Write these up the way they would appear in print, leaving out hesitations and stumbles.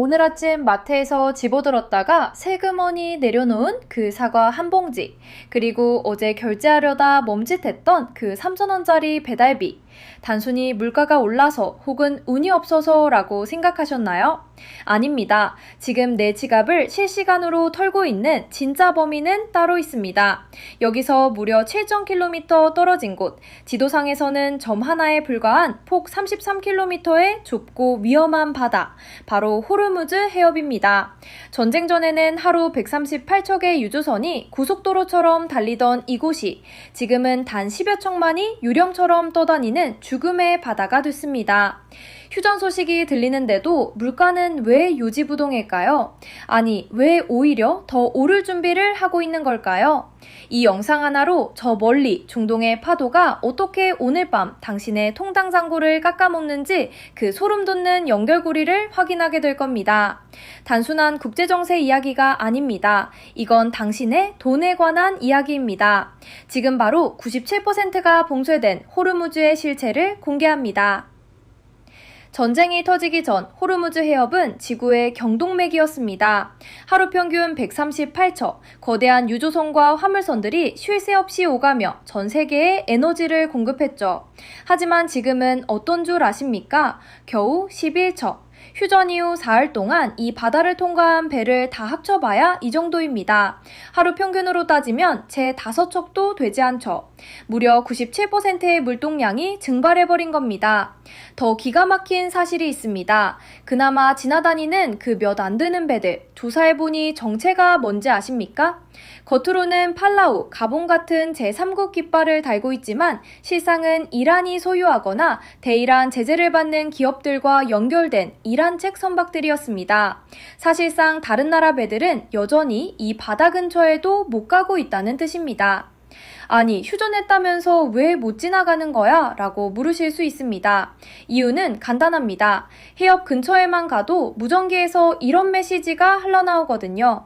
오늘 아침 마트에서 집어들었다가 세그머니 내려놓은 그 사과 한 봉지, 그리고 어제 결제하려다 멈칫했던 그 3,000원짜리 배달비. 단순히 물가가 올라서 혹은 운이 없어서라고 생각하셨나요? 아닙니다. 지금 내 지갑을 실시간으로 털고 있는 진짜 범인은 따로 있습니다. 여기서 무려 7,000km 떨어진 곳, 지도상에서는 점 하나에 불과한 폭 33km의 좁고 위험한 바다, 바로 호르무즈 해협입니다. 전쟁 전에는 하루 138척의 유조선이 고속도로처럼 달리던 이곳이 지금은 단 10여 척만이 유령처럼 떠다니는 죽음의 바다가 됐습니다. 휴전 소식이 들리는데도 물가는 왜 요지부동일까요? 아니, 왜 오히려 더 오를 준비를 하고 있는 걸까요? 이 영상 하나로 저 멀리 중동의 파도가 어떻게 오늘 밤 당신의 통당장고를 깎아먹는지 그 소름 돋는 연결고리를 확인하게 될 겁니다. 단순한 국제정세 이야기가 아닙니다. 이건 당신의 돈에 관한 이야기입니다. 지금 바로 97%가 봉쇄된 호르무즈의 실체를 공개합니다. 전쟁이 터지기 전 호르무즈 해협은 지구의 경동맥이었습니다. 하루 평균 138척, 거대한 유조선과 화물선들이 쉴 새 없이 오가며 전 세계에 에너지를 공급했죠. 하지만 지금은 어떤 줄 아십니까? 겨우 11척. 휴전 이후 4일 동안 이 바다를 통과한 배를 다 합쳐봐야 이 정도입니다. 하루 평균으로 따지면 제 5척도 되지 않죠. 무려 97%의 물동량이 증발해버린 겁니다. 더 기가 막힌 사실이 있습니다. 그나마 지나다니는 그 몇 안 되는 배들, 조사해보니 정체가 뭔지 아십니까? 겉으로는 팔라우, 가본 같은 제3국 깃발을 달고 있지만 실상은 이란이 소유하거나 대이란 제재를 받는 기업들과 연결된 이란책 선박들이었습니다. 사실상 다른 나라 배들은 여전히 이 바다 근처에도 못 가고 있다는 뜻입니다. 아니, 휴전했다면서 왜 못 지나가는 거야? 라고 물으실 수 있습니다. 이유는 간단합니다. 해협 근처에만 가도 무전기에서 이런 메시지가 흘러나오거든요.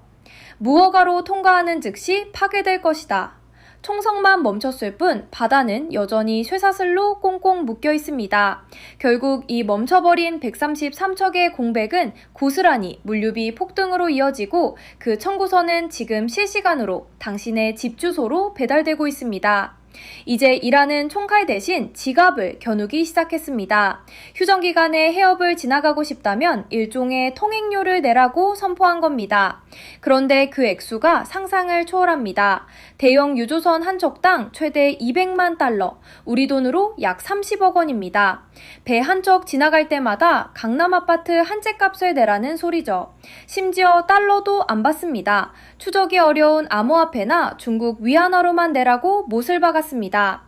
무허가로 통과하는 즉시 파괴될 것이다. 총성만 멈췄을 뿐 바다는 여전히 쇠사슬로 꽁꽁 묶여 있습니다. 결국 이 멈춰버린 133척의 공백은 고스란히 물류비 폭등으로 이어지고 그 청구서는 지금 실시간으로 당신의 집 주소로 배달되고 있습니다. 이제 이란은 총칼 대신 지갑을 겨누기 시작했습니다. 휴전 기간에 해협을 지나가고 싶다면 일종의 통행료를 내라고 선포한 겁니다. 그런데 그 액수가 상상을 초월합니다. 대형 유조선 한 척당 최대 200만 달러, 우리 돈으로 약 30억 원입니다. 배 한 척 지나갈 때마다 강남 아파트 한 채 값을 내라는 소리죠. 심지어 달러도 안 받습니다. 추적이 어려운 암호화폐나 중국 위안화로만 내라고 못을 박았습니다.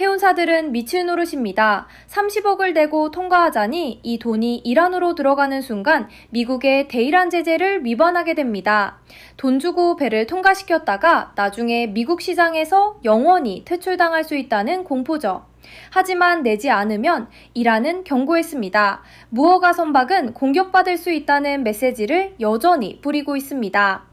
해운사들은 미칠 노릇입니다. 30억을 내고 통과하자니 이 돈이 이란으로 들어가는 순간 미국의 대이란 제재를 위반하게 됩니다. 돈 주고 배를 통과시켰다가 나중에 미국 시장에서 영원히 퇴출당할 수 있다는 공포죠. 하지만 내지 않으면 이란은 경고했습니다. 무허가 선박은 공격받을 수 있다는 메시지를 여전히 뿌리고 있습니다.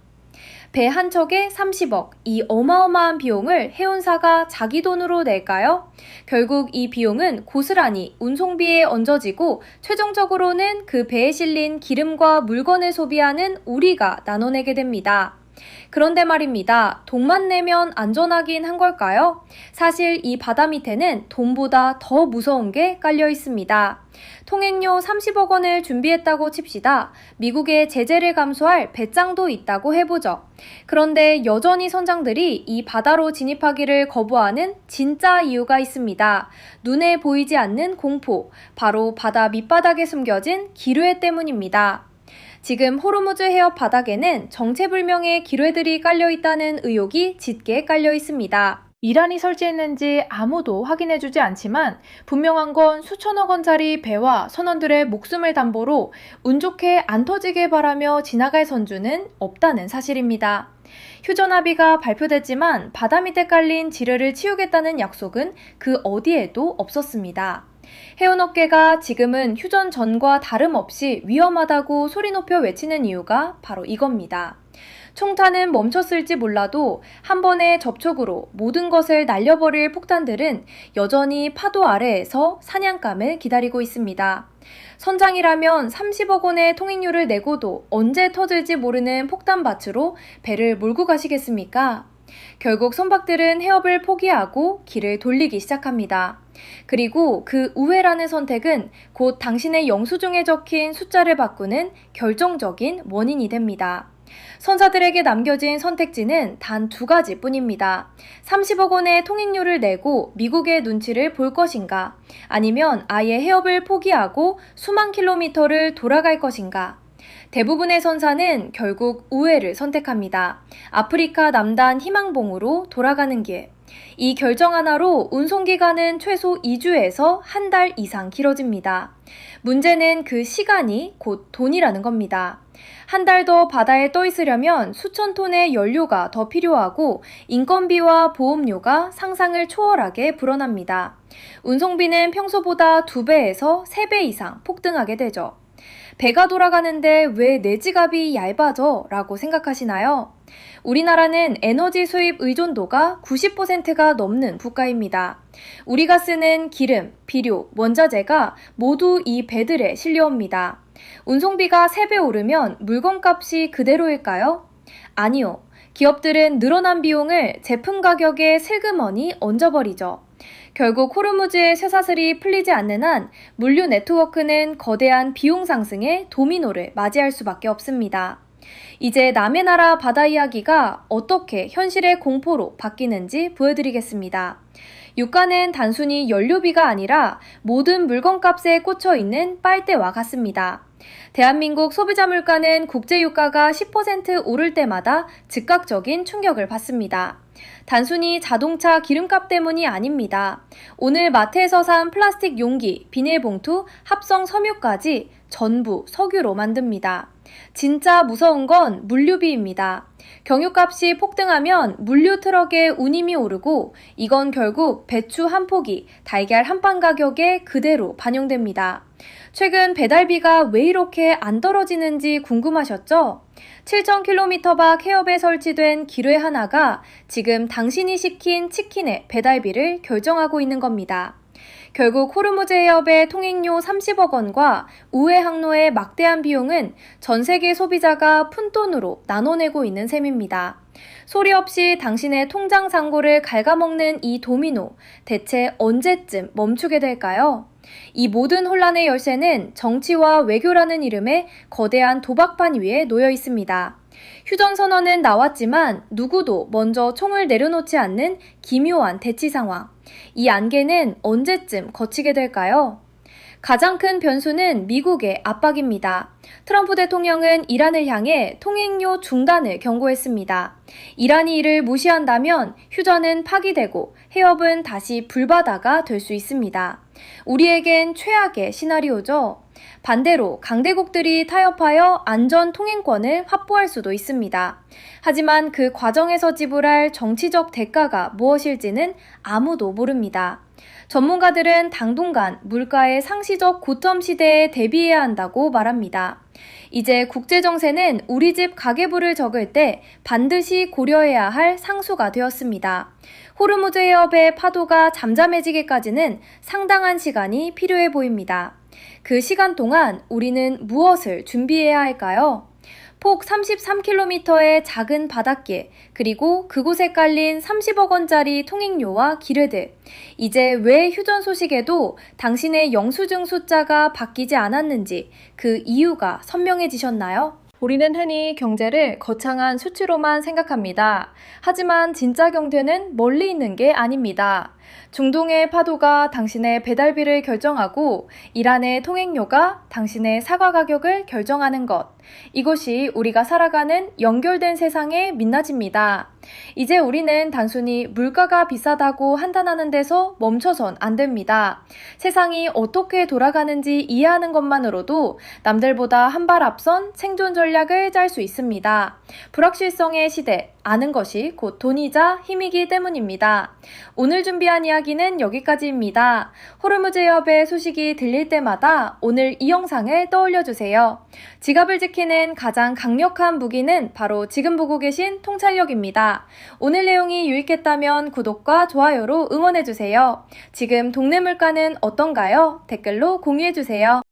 배 한 척에 30억, 이 어마어마한 비용을 해운사가 자기 돈으로 낼까요? 결국 이 비용은 고스란히 운송비에 얹어지고 최종적으로는 그 배에 실린 기름과 물건을 소비하는 우리가 나눠내게 됩니다. 그런데 말입니다. 돈만 내면 안전하긴 한 걸까요? 사실 이 바다 밑에는 돈보다 더 무서운 게 깔려 있습니다. 통행료 30억 원을 준비했다고 칩시다. 미국의 제재를 감수할 배짱도 있다고 해보죠. 그런데 여전히 선장들이 이 바다로 진입하기를 거부하는 진짜 이유가 있습니다. 눈에 보이지 않는 공포, 바로 바다 밑바닥에 숨겨진 기뢰 때문입니다. 지금 호르무즈 해협 바닥에는 정체불명의 기뢰들이 깔려있다는 의혹이 짙게 깔려 있습니다. 이란이 설치했는지 아무도 확인해주지 않지만 분명한 건 수천억 원짜리 배와 선원들의 목숨을 담보로 운 좋게 안 터지길 바라며 지나갈 선주는 없다는 사실입니다. 휴전 합의가 발표됐지만 바다 밑에 깔린 지뢰를 치우겠다는 약속은 그 어디에도 없었습니다. 해운업계가 지금은 휴전 전과 다름없이 위험하다고 소리 높여 외치는 이유가 바로 이겁니다. 총탄은 멈췄을지 몰라도 한 번의 접촉으로 모든 것을 날려버릴 폭탄들은 여전히 파도 아래에서 사냥감을 기다리고 있습니다. 선장이라면 30억 원의 통행료를 내고도 언제 터질지 모르는 폭탄밭으로 배를 몰고 가시겠습니까? 결국 선박들은 해업을 포기하고 길을 돌리기 시작합니다. 그리고 그 우회라는 선택은 곧 당신의 영수증에 적힌 숫자를 바꾸는 결정적인 원인이 됩니다. 선사들에게 남겨진 선택지는 단 두 가지 뿐입니다. 30억 원의 통행료를 내고 미국의 눈치를 볼 것인가, 아니면 아예 해업을 포기하고 수만 킬로미터를 돌아갈 것인가. 대부분의 선사는 결국 우회를 선택합니다. 아프리카 남단 희망봉으로 돌아가는 길. 이 결정 하나로 운송기간은 최소 2주에서 한 달 이상 길어집니다. 문제는 그 시간이 곧 돈이라는 겁니다. 한 달 더 바다에 떠 있으려면 수천 톤의 연료가 더 필요하고 인건비와 보험료가 상상을 초월하게 불어납니다. 운송비는 평소보다 2배에서 3배 이상 폭등하게 되죠. 배가 돌아가는데 왜 내 지갑이 얇아져? 라고 생각하시나요? 우리나라는 에너지 수입 의존도가 90%가 넘는 국가입니다. 우리가 쓰는 기름, 비료, 원자재가 모두 이 배들에 실려옵니다. 운송비가 3배 오르면 물건값이 그대로일까요? 아니요. 기업들은 늘어난 비용을 제품 가격에 슬그머니 얹어버리죠. 결국 호르무즈의 쇠사슬이 풀리지 않는 한 물류 네트워크는 거대한 비용 상승의 도미노를 맞이할 수밖에 없습니다. 이제 남의 나라 바다 이야기가 어떻게 현실의 공포로 바뀌는지 보여드리겠습니다. 유가는 단순히 연료비가 아니라 모든 물건값에 꽂혀 있는 빨대와 같습니다. 대한민국 소비자 물가는 국제유가가 10% 오를 때마다 즉각적인 충격을 받습니다. 단순히 자동차 기름값 때문이 아닙니다. 오늘 마트에서 산 플라스틱 용기, 비닐봉투, 합성 섬유까지 전부 석유로 만듭니다. 진짜 무서운 건 물류비입니다. 경유값이 폭등하면 물류 트럭의 운임이 오르고 이건 결국 배추 한 포기, 달걀 한 판 가격에 그대로 반영됩니다. 최근 배달비가 왜 이렇게 안 떨어지는지 궁금하셨죠? 7,000km 밖 해협에 설치된 기뢰 하나가 지금 당신이 시킨 치킨의 배달비를 결정하고 있는 겁니다. 결국 호르무즈 해협의 통행료 30억 원과 우회 항로의 막대한 비용은 전 세계 소비자가 푼돈으로 나눠내고 있는 셈입니다. 소리 없이 당신의 통장 잔고를 갉아먹는 이 도미노, 대체 언제쯤 멈추게 될까요? 이 모든 혼란의 열쇠는 정치와 외교라는 이름의 거대한 도박판 위에 놓여 있습니다. 휴전선언은 나왔지만 누구도 먼저 총을 내려놓지 않는 기묘한 대치 상황. 이 안개는 언제쯤 걷히게 될까요? 가장 큰 변수는 미국의 압박입니다. 트럼프 대통령은 이란을 향해 통행료 중단을 경고했습니다. 이란이 이를 무시한다면 휴전은 파기되고 해협은 다시 불바다가 될 수 있습니다. 우리에겐 최악의 시나리오죠. 반대로 강대국들이 타협하여 안전 통행권을 확보할 수도 있습니다. 하지만 그 과정에서 지불할 정치적 대가가 무엇일지는 아무도 모릅니다. 전문가들은 당분간 물가의 상시적 고점 시대에 대비해야 한다고 말합니다. 이제 국제정세는 우리 집 가계부를 적을 때 반드시 고려해야 할 상수가 되었습니다. 호르무즈 해협의 파도가 잠잠해지기까지는 상당한 시간이 필요해 보입니다. 그 시간 동안 우리는 무엇을 준비해야 할까요? 폭 33km의 작은 바닷길, 그리고 그곳에 깔린 30억 원짜리 통행료와 기뢰들. 이제 왜 휴전 소식에도 당신의 영수증 숫자가 바뀌지 않았는지 그 이유가 선명해지셨나요? 우리는 흔히 경제를 거창한 수치로만 생각합니다. 하지만 진짜 경제는 멀리 있는 게 아닙니다. 중동의 파도가 당신의 배달비를 결정하고 이란의 통행료가 당신의 사과 가격을 결정하는 것. 이것이 우리가 살아가는 연결된 세상의 민낯입니다. 이제 우리는 단순히 물가가 비싸다고 판단하는 데서 멈춰선 안 됩니다. 세상이 어떻게 돌아가는지 이해하는 것만으로도 남들보다 한 발 앞선 생존 전략을 짤 수 있습니다. 불확실성의 시대, 아는 것이 곧 돈이자 힘이기 때문입니다. 오늘 준비한 이야기는 여기까지입니다. 호르무즈 해협의 소식이 들릴 때마다 오늘 이 영상을 떠올려주세요. 지갑을 지키는 가장 강력한 무기는 바로 지금 보고 계신 통찰력입니다. 오늘 내용이 유익했다면 구독과 좋아요로 응원해주세요. 지금 동네 물가는 어떤가요? 댓글로 공유해주세요.